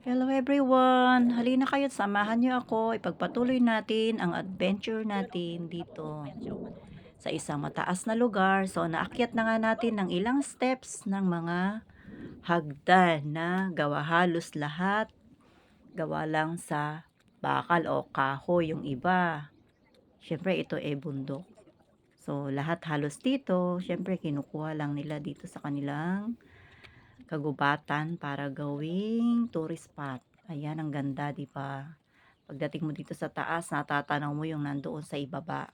Hello everyone! Halina kayo't samahan niyo ako. Ipagpatuloy natin ang adventure natin dito sa isang mataas na lugar. So, naakyat na nga natin ng ilang steps ng mga hagdan na gawa halos lahat. Gawa lang sa bakal o kahoy yung iba. Siyempre, ito bundok. So, lahat halos dito, siyempre, kinukuha lang nila dito sa kanilang kagubatan para gawing tourist spot. Ayan, ang ganda, di ba? Pagdating mo dito sa taas, natatanaw mo yung nandoon sa ibaba.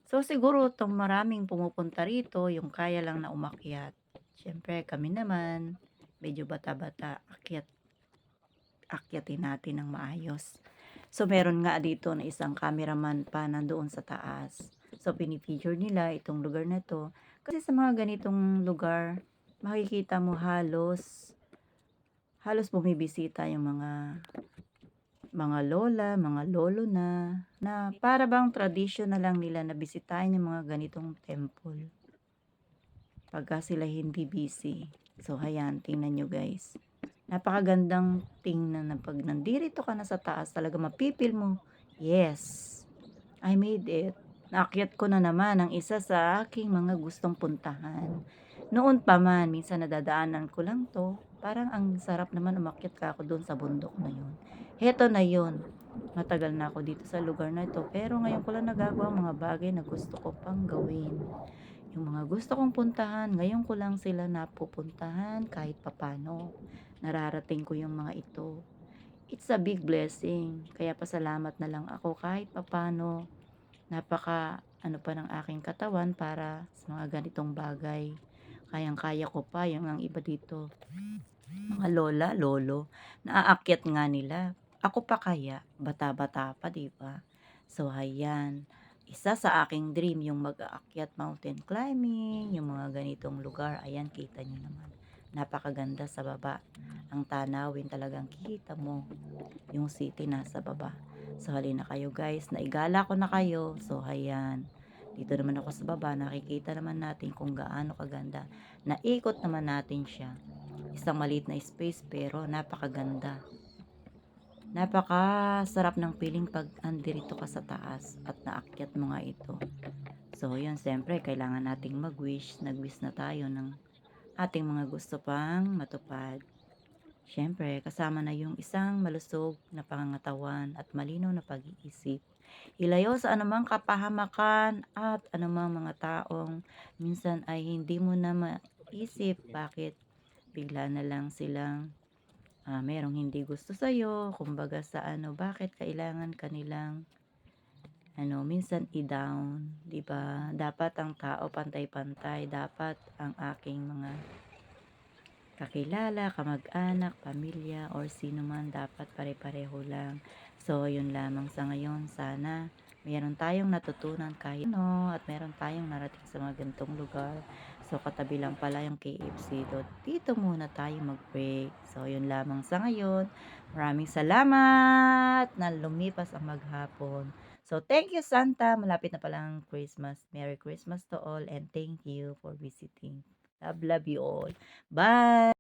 So, siguro itong maraming pumupunta rito, yung kaya lang na umakyat. Siyempre, kami naman, medyo bata-bata, akyatin natin ng maayos. So, meron nga dito na isang cameraman pa nandoon sa taas. So, pinipicture nila itong lugar na to. Kasi sa mga ganitong lugar, makikita mo halos bumibisita yung mga lola, mga lolo na para bang tradisyon na lang nila na bisitahin yung mga ganitong temple pagka sila hindi busy. So, ayan, tingnan nyo guys. Napakagandang tingnan na pag nandito ka na sa taas, talaga mapipil mo, yes, I made it. Naakyat ko na naman ang isa sa aking mga gustong puntahan. Noon pa man, minsan nadadaanan ko lang to. Parang ang sarap naman umakyat ka ako doon sa bundok na yun. Heto na yun. Matagal na ako dito sa lugar na ito. Pero ngayon ko lang nagagawa ang mga bagay na gusto ko pang gawin. Yung mga gusto kong puntahan, ngayon ko lang sila napupuntahan kahit papano. Nararating ko yung mga ito. It's a big blessing. Kaya pasalamat na lang ako kahit papano. Napaka ano pa ng aking katawan para sa mga ganitong bagay. Kayang-kaya ko pa yung ang iba dito. Mga lola, lolo, naaakyat nga nila. Ako pa kaya, bata-bata pa, 'di ba? So, ayan. Isa sa aking dream yung mag-aakyat mountain climbing, yung mga ganitong lugar. Ayan, kita niyo naman. Napakaganda sa baba. Ang tanawin talagang kita mo yung city nasa baba. So, halina kayo guys. Naigala ko na kayo. So, ayan. Dito naman ako sa baba. Nakikita naman natin kung gaano kaganda. Naikot naman natin siya. Isang maliit na space pero napakaganda. Napakasarap ng feeling pag andirito ka sa taas at naakyat mo nga ito. So, yun, siyempre, kailangan nating mag-wish. Nag-wish na tayo ng ating mga gusto pang matupad. Siyempre, kasama na yung isang malusog na pangangatawan at malinaw na pag-iisip. Ilayo sa anumang kapahamakan at anumang mga taong minsan ay hindi mo na maisip bakit bigla na lang silang merong hindi gusto sa'yo. Kumbaga sa bakit kailangan kanilang minsan i-down, 'di ba? Dapat ang tao pantay-pantay, dapat ang aking mga kakilala, kamag-anak, pamilya, or sino man dapat pare-pareho lang. So, yun lamang sa ngayon. Sana meron tayong natutunan kahit ano at meron tayong narating sa mga ganitong lugar. So, katabi lang pala yung KFC. Dito muna tayo mag-break. So, yun lamang sa ngayon. Maraming salamat na lumipas ang maghapon. So, thank you Santa. Malapit na palang Christmas. Merry Christmas to all and thank you for visiting. Love, love you all. Bye!